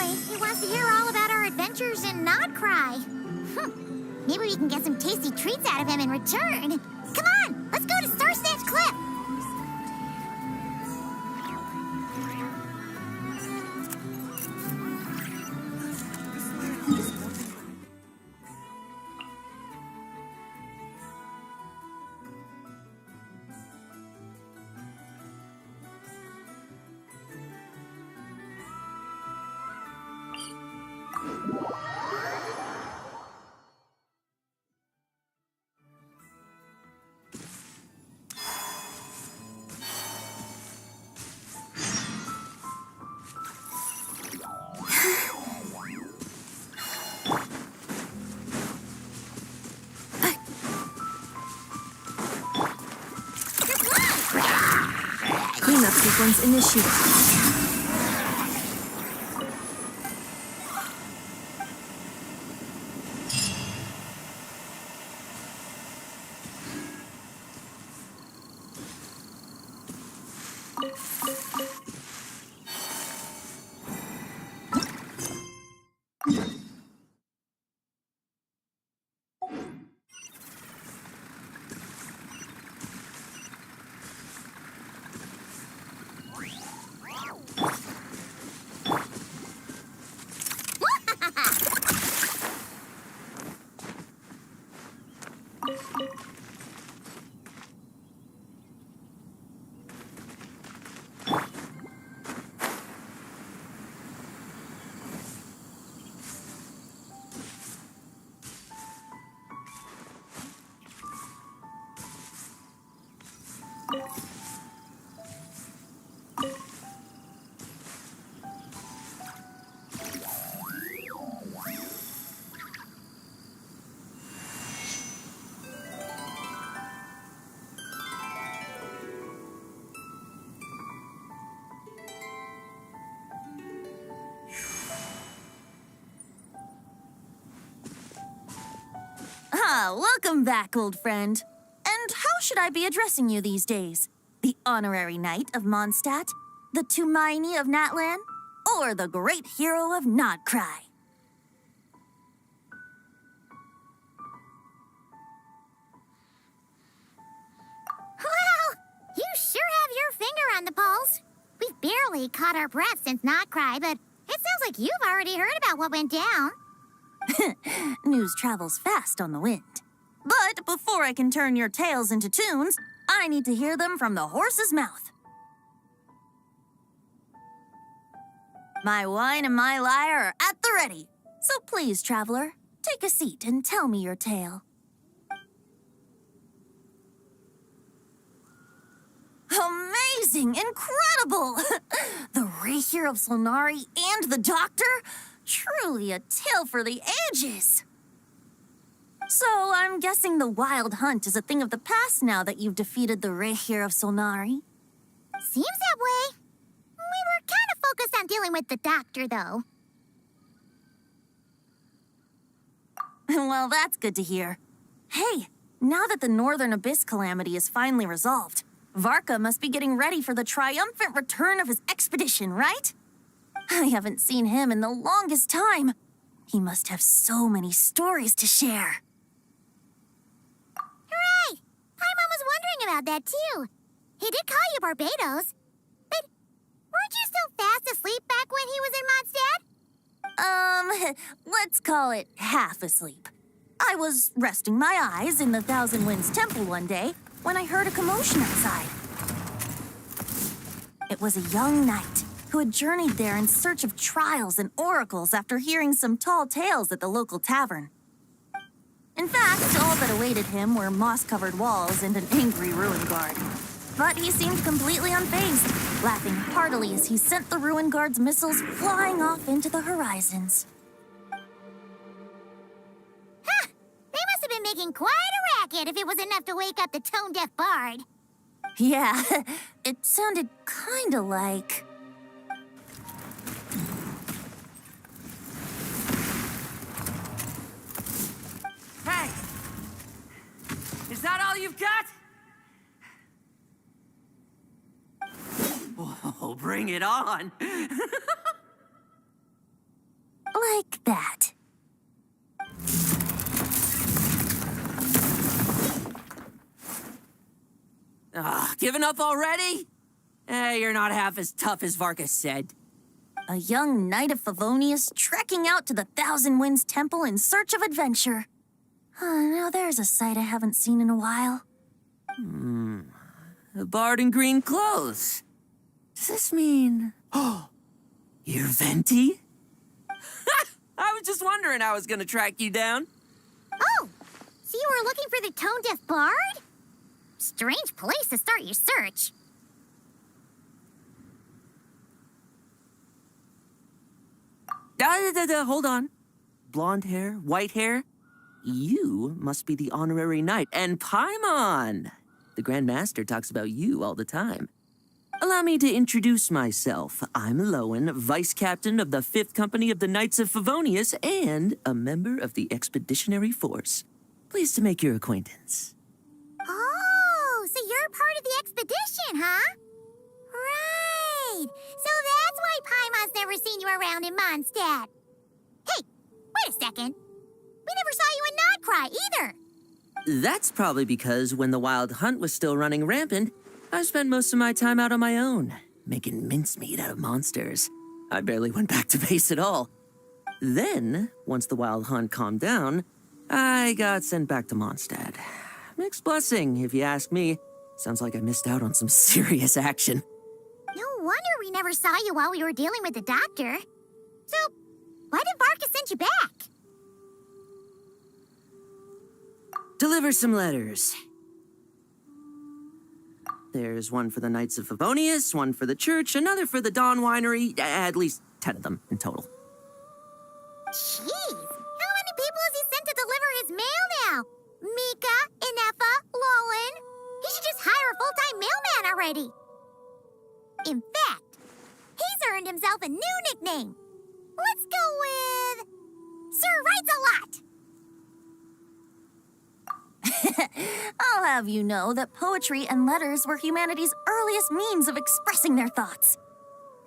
boy. He wants to hear all about our adventures in Not Cry. Maybe we can get some tasty treats out of him in return. Come on, let's go to Star Snatch Cliff. Cleanup sequence initiated. Welcome back, old friend. And how should I be addressing you these days? The honorary knight of Mondstadt? The Tumaini of Natlan? Or the great hero of Nodcry? Well, you sure have your finger on the pulse. We've barely caught our breath since Not Cry, but it sounds like you've already heard about what went down. News travels fast on the wind. But before I can turn your tales into tunes, I need to hear them from the horse's mouth. My wine and my lyre are at the ready. So please, traveler, take a seat and tell me your tale. Amazing! Incredible! The Rahier of Solnari and the Doctor? Truly a tale for the ages! So I'm guessing the wild hunt is a thing of the past now that you've defeated the Rahier of Solnari? Seems that way. We were kind of focused on dealing with the Doctor, though. Well, that's good to hear. Hey, now that the Northern Abyss calamity is finally resolved, Varka must be getting ready for the triumphant return of his expedition, right? I haven't seen him in the longest time. He must have so many stories to share. Hooray! Paimon was wondering about that, too. He did call you Barbados. But weren't you still fast asleep back when he was in Mondstadt? Let's call it half asleep. I was resting my eyes in the Thousand Winds Temple one day when I heard a commotion outside. It was a young knight who had journeyed there in search of trials and oracles after hearing some tall tales at the local tavern. In fact, all that awaited him were moss-covered walls and an angry ruin guard. But he seemed completely unfazed, laughing heartily as he sent the ruin guard's missiles flying off into the horizons. Huh! They must have been making quite a racket if it was enough to wake up the tone-deaf bard. Yeah, it sounded kinda like... Hey! Is that all you've got? Oh, bring it on! like that. Giving up already? You're not half as tough as Varka said. A young knight of Favonius trekking out to the Thousand Winds Temple in search of adventure. Now there's a sight I haven't seen in a while. A bard in green clothes. Does this mean... Oh, you're Venti? I was just wondering how I was gonna track you down. Oh, so you were looking for the tone-deaf bard? Strange place to start your search. Hold on. Blonde hair, white hair. You must be the honorary knight. And Paimon! The Grand Master talks about you all the time. Allow me to introduce myself. I'm Lowen, Vice Captain of the 5th Company of the Knights of Favonius and a member of the Expeditionary Force. Pleased to make your acquaintance. Oh, so you're part of the expedition, huh? Right. So that's why Paimon's never seen you around in Mondstadt. Hey, wait a second. We never saw you in Notcry either. That's probably because when the Wild Hunt was still running rampant, I spent most of my time out on my own, making mincemeat out of monsters. I barely went back to base at all. Then, once the Wild Hunt calmed down, I got sent back to Mondstadt. Mixed blessing, if you ask me. Sounds like I missed out on some serious action. No wonder we never saw you while we were dealing with the doctor. So, why did Varka send you back? Deliver some letters. There's one for the Knights of Favonius, one for the church, another for the Dawn Winery, at least 10 of them in total. Jeez, how many people has he sent to deliver his mail now? Mika, Inefa, Lowen. He should just hire a full-time mailman already. In fact, he's earned himself a new nickname. Let's go with... Sir Writes-A-Lot. I'll have you know that poetry and letters were humanity's earliest means of expressing their thoughts.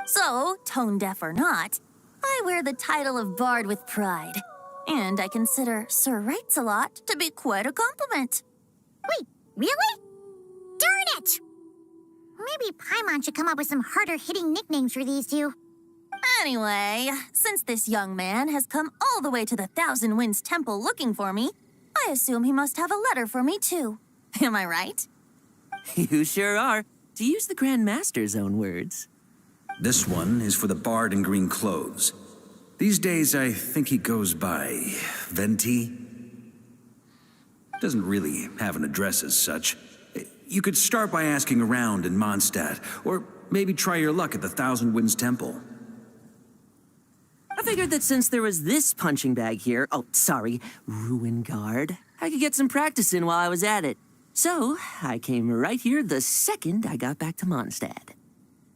So, tone deaf or not, I wear the title of Bard with pride. And I consider Sir Writes-A-Lot to be quite a compliment. Wait, really? Darn it! Maybe Paimon should come up with some harder-hitting nicknames for these two. Anyway, since this young man has come all the way to the Thousand Winds Temple looking for me, I assume he must have a letter for me too. Am I right? You sure are, to use the Grand Master's own words. This one is for the bard in green clothes. These days, I think he goes by Venti. Doesn't really have an address as such. You could start by asking around in Mondstadt, or maybe try your luck at the Thousand Winds Temple. I figured that since there was this punching bag here, Ruin Guard, I could get some practice in while I was at it. So, I came right here the second I got back to Mondstadt.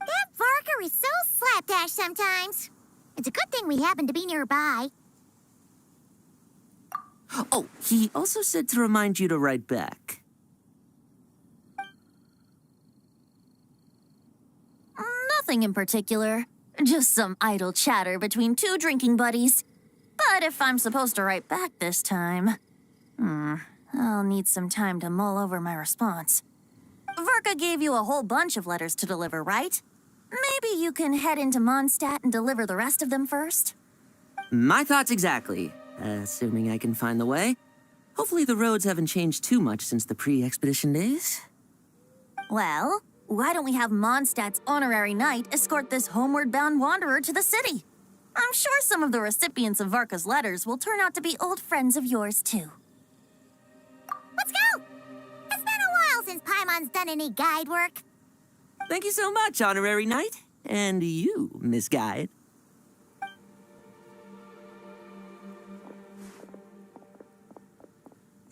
That Varka is so slapdash sometimes. It's a good thing we happen to be nearby. Oh, he also said to remind you to write back. Nothing in particular. Just some idle chatter between two drinking buddies. But if I'm supposed to write back this time... I'll need some time to mull over my response. Varka gave you a whole bunch of letters to deliver, right? Maybe you can head into Mondstadt and deliver the rest of them first? My thoughts exactly, assuming I can find the way. Hopefully the roads haven't changed too much since the pre-expedition days. Well, why don't we have Mondstadt's honorary knight escort this homeward-bound wanderer to the city? I'm sure some of the recipients of Varka's letters will turn out to be old friends of yours, too. Let's go! It's been a while since Paimon's done any guide work. Thank you so much, honorary knight. And you, Miss Guide.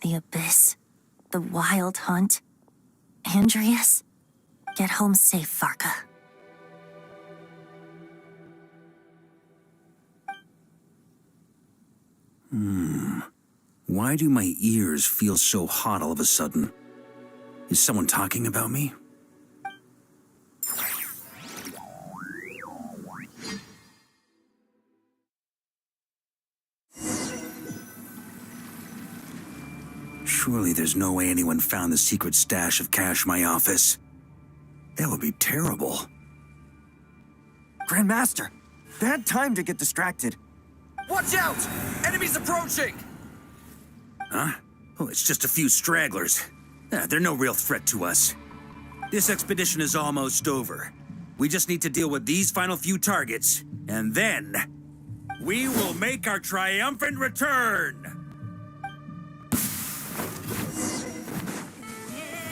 The Abyss. The Wild Hunt. Andreas. Get home safe, Varka. Why do my ears feel so hot all of a sudden? Is someone talking about me? Surely there's no way anyone found the secret stash of cash in my office. That would be terrible. Grandmaster, bad time to get distracted. Watch out! Enemies approaching! Huh? Oh, it's just a few stragglers. They're no real threat to us. This expedition is almost over. We just need to deal with these final few targets, and then we will make our triumphant return!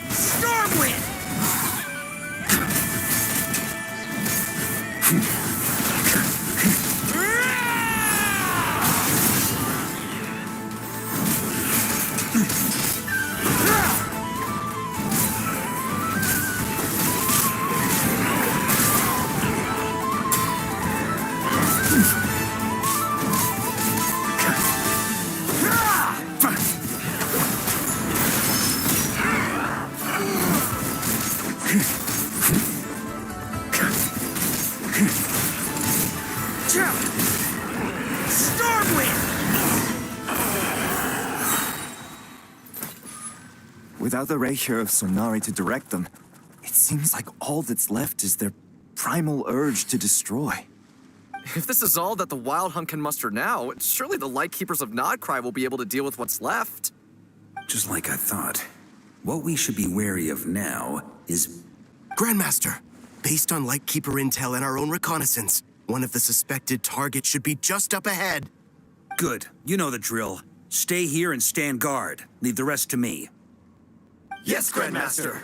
Stormwind! Without the ratio of Sonari to direct them, it seems like all that's left is their primal urge to destroy. If this is all that the Wild Hunt can muster now, surely the Lightkeepers of Nodcry will be able to deal with what's left. Just like I thought. What we should be wary of now is... Grandmaster, based on Lightkeeper intel and our own reconnaissance, one of the suspected targets should be just up ahead. Good. You know the drill. Stay here and stand guard. Leave the rest to me. Yes, Grandmaster!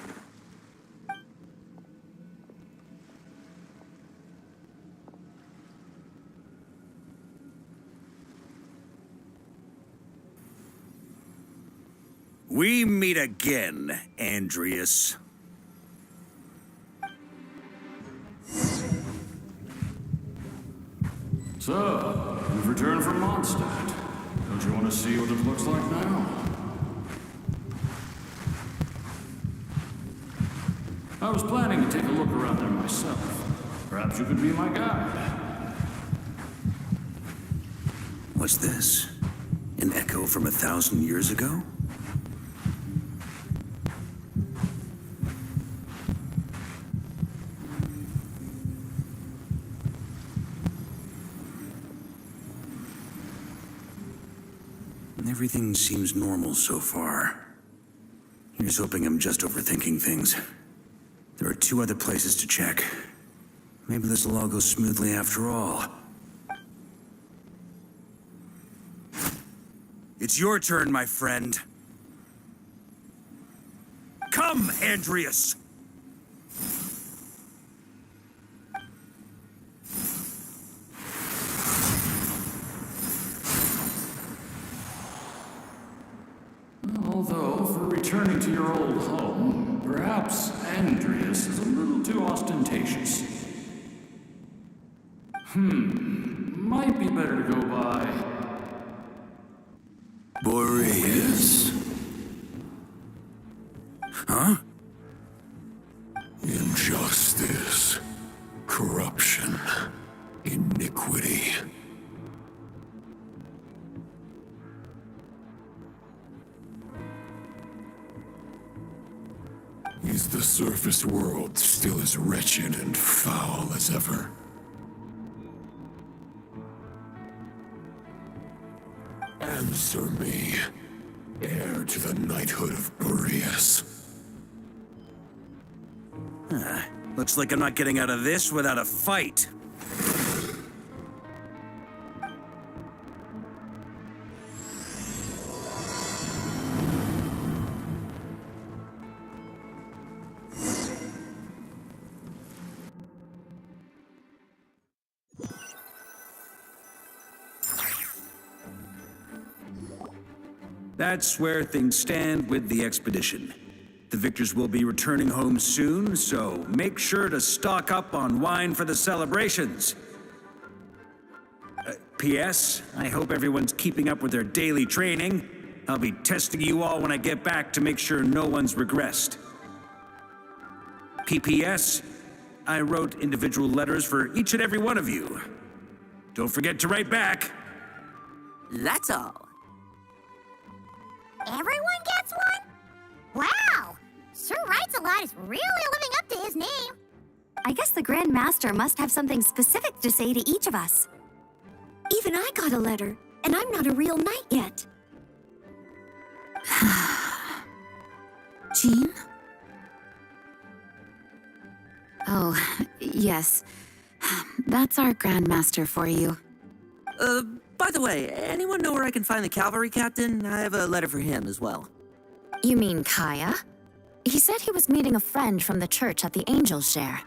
We meet again, Andreas. So, you've returned from Mondstadt. Don't you want to see what it looks like now? I was planning to take a look around there myself. Perhaps you could be my guide. What's this? An echo from 1,000 years ago? Everything seems normal so far. Here's hoping I'm just overthinking things. There are 2 other places to check. Maybe this will all go smoothly after all. It's your turn, my friend. Come, Andreas! Although, for returning to your old home, perhaps Andreas is a little too ostentatious. Might be better to go by Boreas. Huh? Injustice, corruption, iniquity. Is the surface world still as wretched and foul as ever? Answer me, heir to the knighthood of Boreas. Looks like I'm not getting out of this without a fight. That's where things stand with the expedition. The victors will be returning home soon, so make sure to stock up on wine for the celebrations. P.S. I hope everyone's keeping up with their daily training. I'll be testing you all when I get back to make sure no one's regressed. P.P.S. I wrote individual letters for each and every one of you. Don't forget to write back. That's all. Everyone gets one? lad is really living up to his name. I guess the Grand Master must have something specific to say to each of us. Even I got a letter, and I'm not a real knight yet. Jean? Oh, yes. That's our Grand Master for you. By the way, anyone know where I can find the cavalry captain? I have a letter for him as well. You mean Kaya? He said he was meeting a friend from the church at the Angel's Share.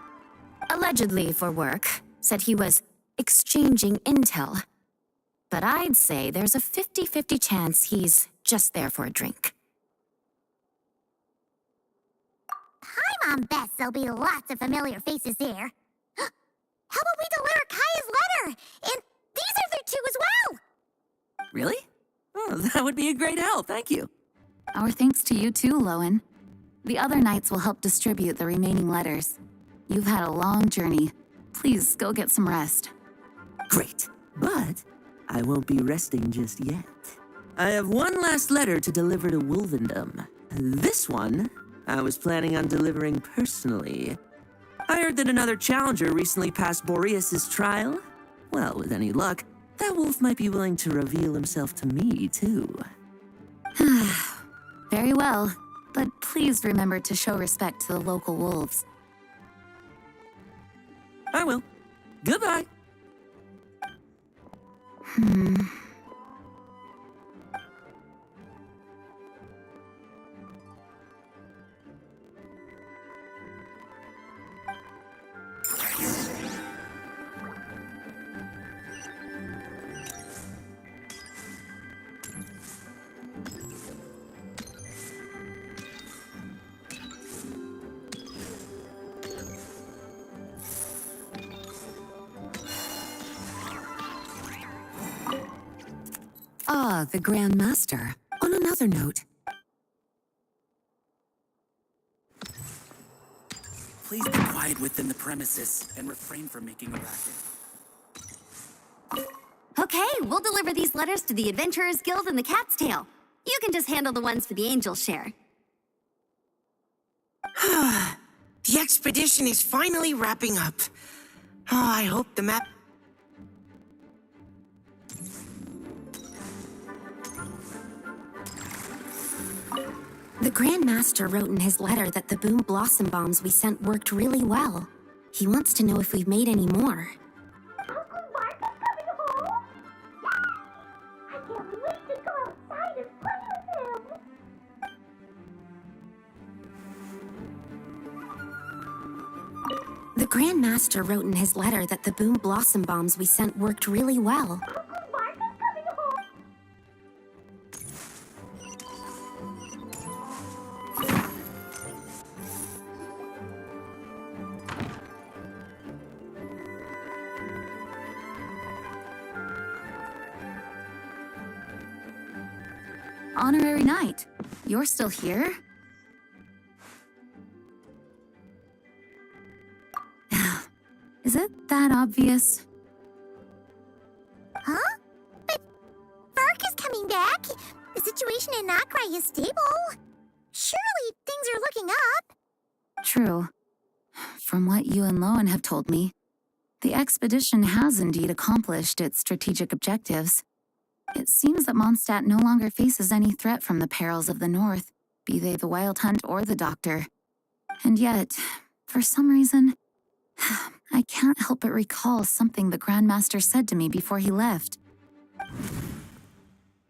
Allegedly for work. Said he was exchanging intel. But I'd say there's a 50-50 chance he's just there for a drink. Paimon bets there'll be lots of familiar faces there. How about we deliver Kaya's letter? And these other two as well! Really? Oh, that would be a great help, thank you. Our thanks to you too, Lowen. The other knights will help distribute the remaining letters. You've had a long journey. Please go get some rest. Great, but I won't be resting just yet. I have one last letter to deliver to Wolvendom. This one, I was planning on delivering personally. I heard that another challenger recently passed Boreas's trial. Well, with any luck, that wolf might be willing to reveal himself to me, too. Very well, but please remember to show respect to the local wolves. I will. Goodbye. Ah, the Grand Master. On another note, Please be quiet within the premises and refrain from making a racket. okay, we'll deliver these letters to the Adventurers Guild and the Cat's Tail. You can just handle the ones for the Angel's Share. The expedition is finally wrapping up. Oh, I hope the map... The Grand Master wrote in his letter that the Boom Blossom bombs we sent worked really well. He wants to know if we've made any more. Uncle Varka's coming home! I can't wait to go outside and play with him! The Grand Master wrote in his letter that the Boom Blossom bombs we sent worked really well. Uncle Varka's coming home! Honorary Knight, you're still here? Is it that obvious? Huh? But Varka's coming back. The situation in Nakrai is stable. Surely things are looking up. True. From what you and Lowen have told me, the expedition has indeed accomplished its strategic objectives. It seems that Mondstadt no longer faces any threat from the perils of the North, be they the Wild Hunt or the Doctor. And yet, for some reason, I can't help but recall something the Grandmaster said to me before he left.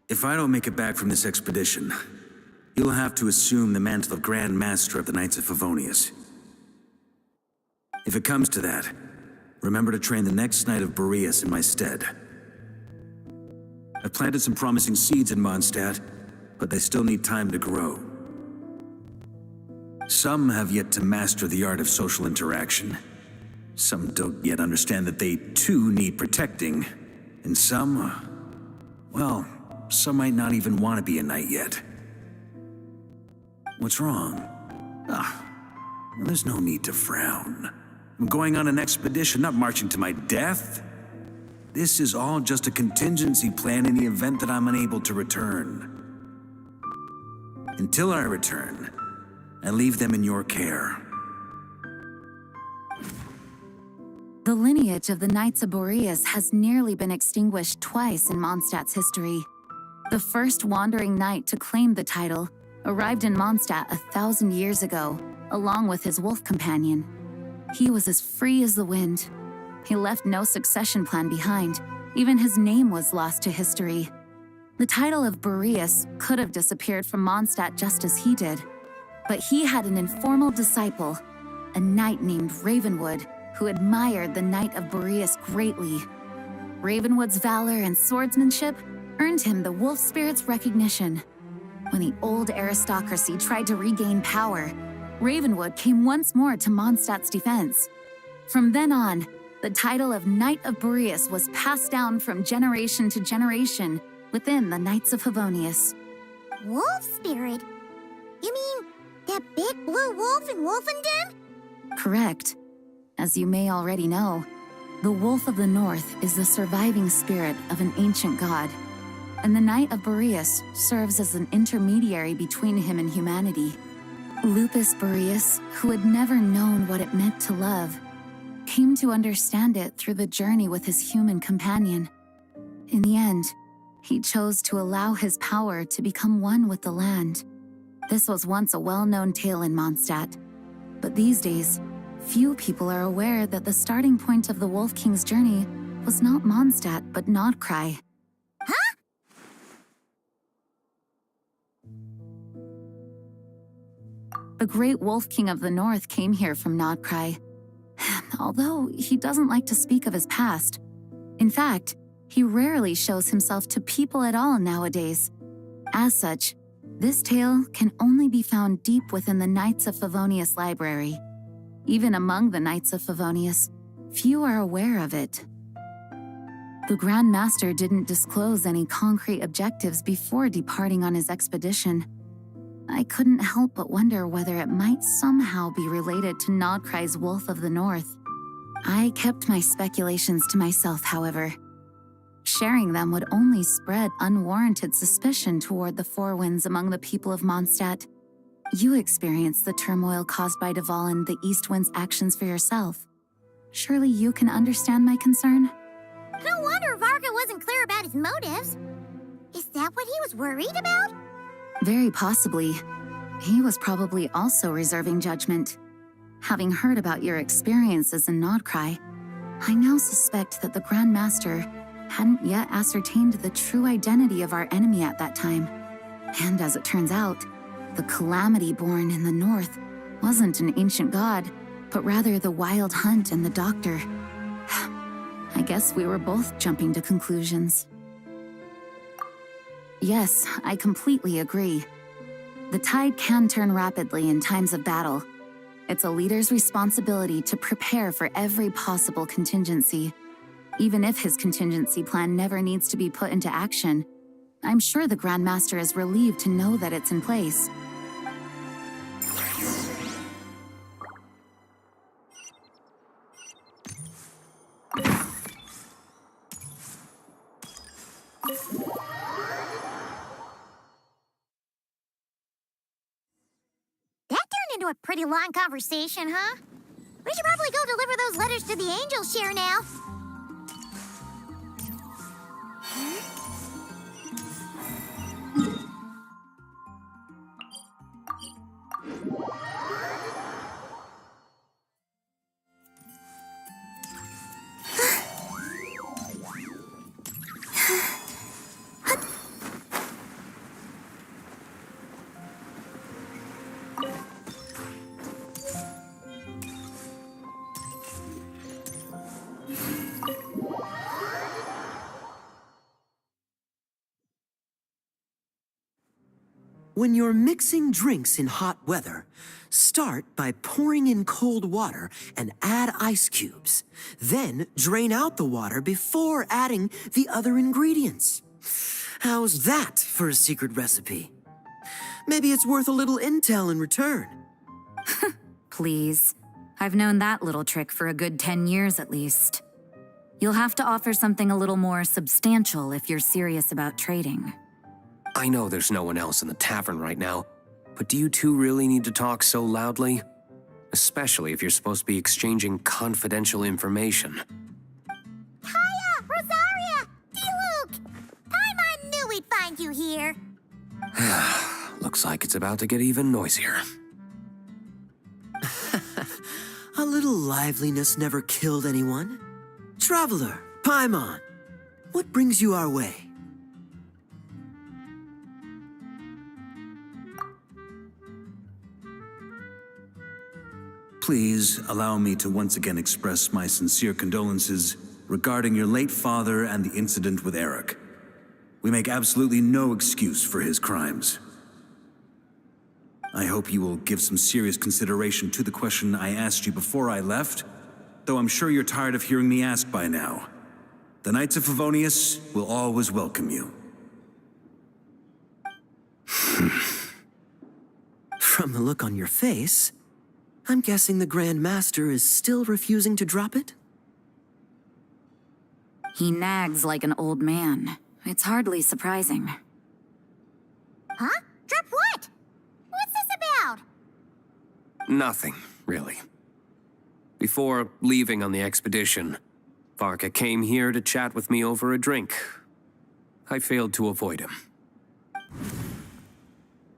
If I don't make it back from this expedition, you'll have to assume the mantle of Grand Master of the Knights of Favonius. If it comes to that, remember to train the next Knight of Boreas in my stead. I've planted some promising seeds in Mondstadt, but they still need time to grow. Some have yet to master the art of social interaction. Some don't yet understand that they too need protecting. And some, well, some might not even want to be a knight yet. What's wrong? There's no need to frown. I'm going on an expedition, not marching to my death. This is all just a contingency plan in the event that I'm unable to return. Until I return, I leave them in your care. The lineage of the Knights of Boreas has nearly been extinguished twice in Mondstadt's history. The first wandering knight to claim the title arrived in Mondstadt 1,000 years ago, along with his wolf companion. He was as free as the wind. He left no succession plan behind. Even his name was lost to history. The title of Boreas could have disappeared from Mondstadt just as he did. But he had an informal disciple, a knight named Ravenwood, who admired the Knight of Boreas greatly. Ravenwood's valor and swordsmanship earned him the wolf spirit's recognition. When the old aristocracy tried to regain power, Ravenwood came once more to Mondstadt's defense. From then on, the title of Knight of Boreas was passed down from generation to generation within the Knights of Favonius. Wolf spirit? You mean that big blue wolf in Wolfenden? Correct. As you may already know, the Wolf of the North is the surviving spirit of an ancient god, and the Knight of Boreas serves as an intermediary between him and humanity. Lupus Boreas, who had never known what it meant to love, came to understand it through the journey with his human companion. In the end, he chose to allow his power to become one with the land. This was once a well-known tale in Mondstadt, but these days, few people are aware that the starting point of the Wolf King's journey was not Mondstadt, but Nodcry. Huh? The great Wolf King of the North came here from Nodcry, although he doesn't like to speak of his past. In fact, he rarely shows himself to people at all nowadays. As such, this tale can only be found deep within the Knights of Favonius library. Even among the Knights of Favonius, few are aware of it. The Grand Master didn't disclose any concrete objectives before departing on his expedition. I couldn't help but wonder whether it might somehow be related to Nodcry's Wolf of the North. I kept my speculations to myself, however. Sharing them would only spread unwarranted suspicion toward the Four Winds among the people of Mondstadt. You experienced the turmoil caused by Duval and the East Wind's actions for yourself. Surely you can understand my concern? No wonder Varka wasn't clear about his motives. Is that what he was worried about? Very possibly. He was probably also reserving judgment. Having heard about your experiences in Nodcry, I now suspect that the Grand Master hadn't yet ascertained the true identity of our enemy at that time. And as it turns out, the calamity born in the north wasn't an ancient god, but rather the Wild Hunt and the Doctor. I guess we were both jumping to conclusions. Yes, I completely agree. The tide can turn rapidly in times of battle. It's a leader's responsibility to prepare for every possible contingency. Even if his contingency plan never needs to be put into action, I'm sure the Grand Master is relieved to know that it's in place. A pretty long conversation, huh? We should probably go deliver those letters to the Angels share now. When you're mixing drinks in hot weather, start by pouring in cold water and add ice cubes. Then drain out the water before adding the other ingredients. How's that for a secret recipe? Maybe it's worth a little intel in return. Please. I've known that little trick for a good 10 years at least. You'll have to offer something a little more substantial if you're serious about trading. I know there's no one else in the tavern right now, But do you two really need to talk so loudly? Especially if you're supposed to be exchanging confidential information. Hiya, Rosaria, D-Luke! Paimon knew we'd find you here. Looks like it's about to get even noisier. A little liveliness never killed anyone. Traveler, Paimon, what brings you our way? Please allow me to once again express my sincere condolences regarding your late father and the incident with Eric. We make absolutely no excuse for his crimes. I hope you will give some serious consideration to the question I asked you before I left, though I'm sure you're tired of hearing me ask by now. The Knights of Favonius will always welcome you. From the look on your face, I'm guessing the Grand Master is still refusing to drop it? He nags like an old man. It's hardly surprising. Huh? Drop what? What's this about? Nothing, really. Before leaving on the expedition, Varka came here to chat with me over a drink. I failed to avoid him.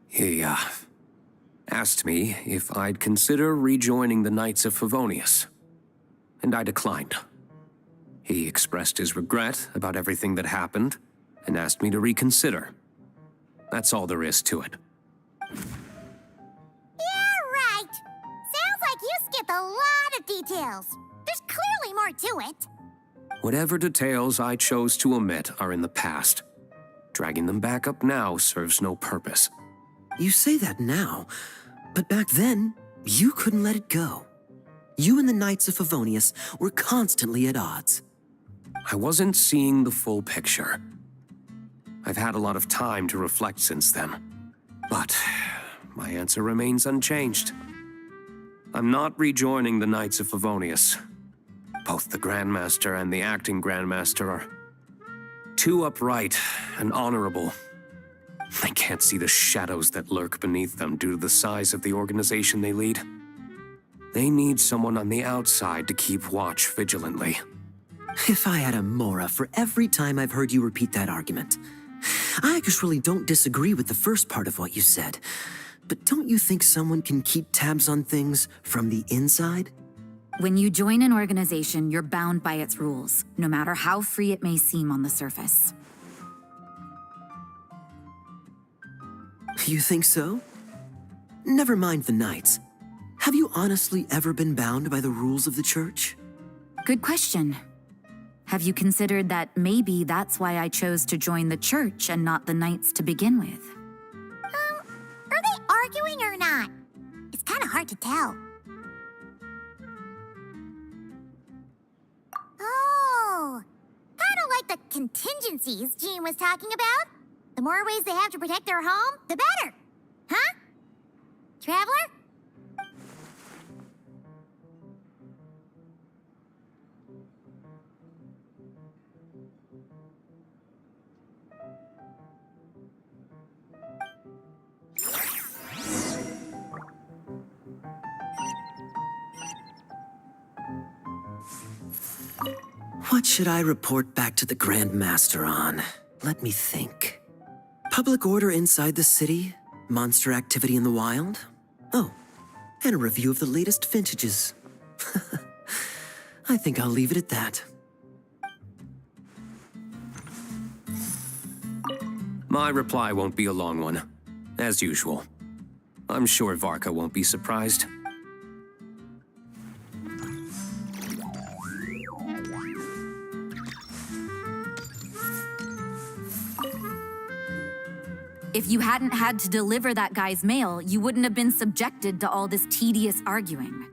He, asked me if I'd consider rejoining the Knights of Favonius, and I declined. He expressed his regret about everything that happened and asked me to reconsider. That's all there is to it. Yeah, right. Sounds like you skipped a lot of details. There's clearly more to it. Whatever details I chose to omit are in the past. Dragging them back up now serves no purpose. You say that now, but back then, you couldn't let it go. You and the Knights of Favonius were constantly at odds. I wasn't seeing the full picture. I've had a lot of time to reflect since then, but my answer remains unchanged. I'm not rejoining the Knights of Favonius. Both the Grandmaster and the acting Grandmaster are too upright and honorable. They can't see the shadows that lurk beneath them due to the size of the organization they lead. They need someone on the outside to keep watch vigilantly. If I had a Mora for every time I've heard you repeat that argument. I actually don't disagree with the first part of what you said, but don't you think someone can keep tabs on things from the inside? When you join an organization, you're bound by its rules, no matter how free it may seem on the surface. You think so? Never mind the Knights. Have you honestly ever been bound by the rules of the Church? Good question. Have you considered that maybe that's why I chose to join the Church and not the Knights to begin with? Are they arguing or not? It's kind of hard to tell. Oh, kind of like the contingencies Jean was talking about. The more ways they have to protect their home, the better. Huh? Traveler? What should I report back to the Grand Master on? Let me think. Public order inside the city, monster activity in the wild. Oh, and a review of the latest vintages. I think I'll leave it at that. My reply won't be a long one, as usual. I'm sure Varka won't be surprised. If you hadn't had to deliver that guy's mail, you wouldn't have been subjected to all this tedious arguing.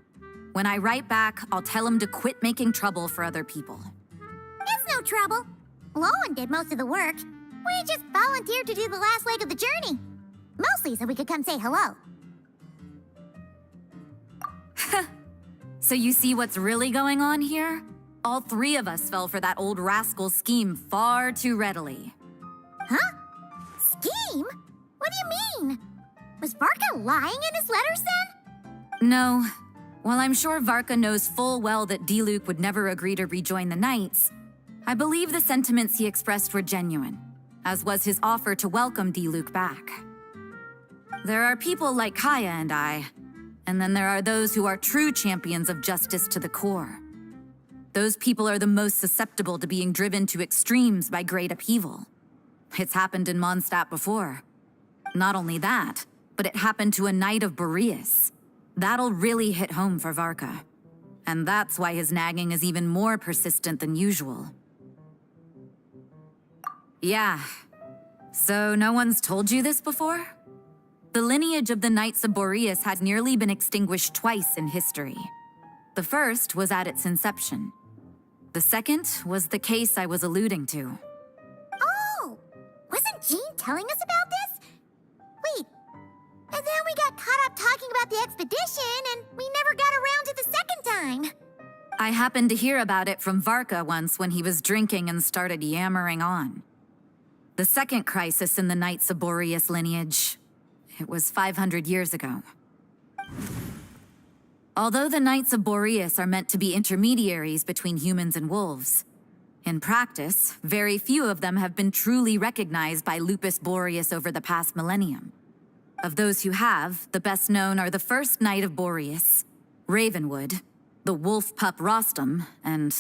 When I write back, I'll tell him to quit making trouble for other people. It's no trouble. Lowen did most of the work. We just volunteered to do the last leg of the journey. Mostly so we could come say hello. So you see what's really going on here? All three of us fell for that old rascal's scheme far too readily. Huh? Scheme? What do you mean? Was Varka lying in his letters then? No. While I'm sure Varka knows full well that Diluc would never agree to rejoin the Knights, I believe the sentiments he expressed were genuine, as was his offer to welcome Diluc back. There are people like Kaya and I, and then there are those who are true champions of justice to the core. Those people are the most susceptible to being driven to extremes by great upheaval. It's happened in Mondstadt before. Not only that, but it happened to a Knight of Boreas. That'll really hit home for Varka. And that's why his nagging is even more persistent than usual. Yeah. So no one's told you this before? The lineage of the Knights of Boreas had nearly been extinguished twice in history. The first was at its inception. The second was the case I was alluding to. Oh! Wasn't Jean telling us about this? Wait, and then we got caught up talking about the expedition, and we never got around to the second time. I happened to hear about it from Varka once when he was drinking and started yammering on. The second crisis in the Knights of Boreas lineage. It was 500 years ago. Although the Knights of Boreas are meant to be intermediaries between humans and wolves, in practice, very few of them have been truly recognized by Lupus Boreas over the past millennium. Of those who have, the best known are the first Knight of Boreas, Ravenwood, the wolf pup Rostam, and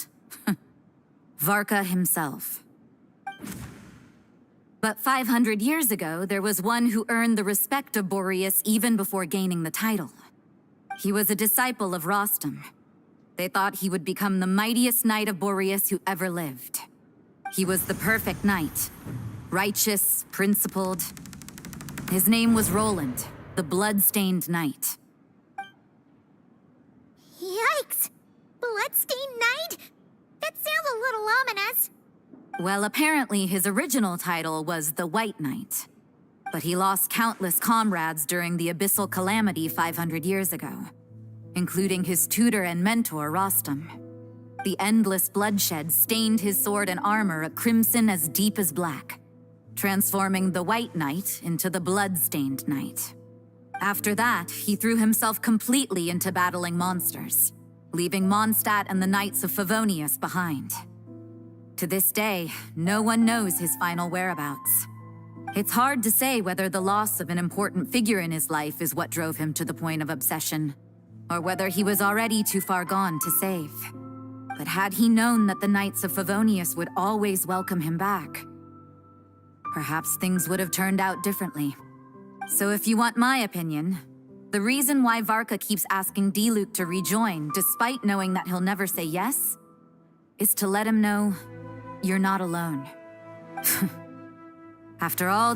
Varka himself. But 500 years ago, there was one who earned the respect of Boreas even before gaining the title. He was a disciple of Rostam. They thought he would become the mightiest Knight of Boreas who ever lived. He was the perfect knight. Righteous, principled. His name was Roland, the blood-stained knight. Yikes! Bloodstained Knight? That sounds a little ominous. Well, apparently his original title was the White Knight. But he lost countless comrades during the Abyssal Calamity 500 years ago, including his tutor and mentor, Rostam. The endless bloodshed stained his sword and armor a crimson as deep as black, transforming the White Knight into the Blood-Stained Knight. After that, he threw himself completely into battling monsters, leaving Mondstadt and the Knights of Favonius behind. To this day, no one knows his final whereabouts. It's hard to say whether the loss of an important figure in his life is what drove him to the point of obsession, or whether he was already too far gone to save. But had he known that the Knights of Favonius would always welcome him back, perhaps things would have turned out differently. So if you want my opinion, the reason why Varka keeps asking Diluc to rejoin, despite knowing that he'll never say yes, is to let him know you're not alone. After all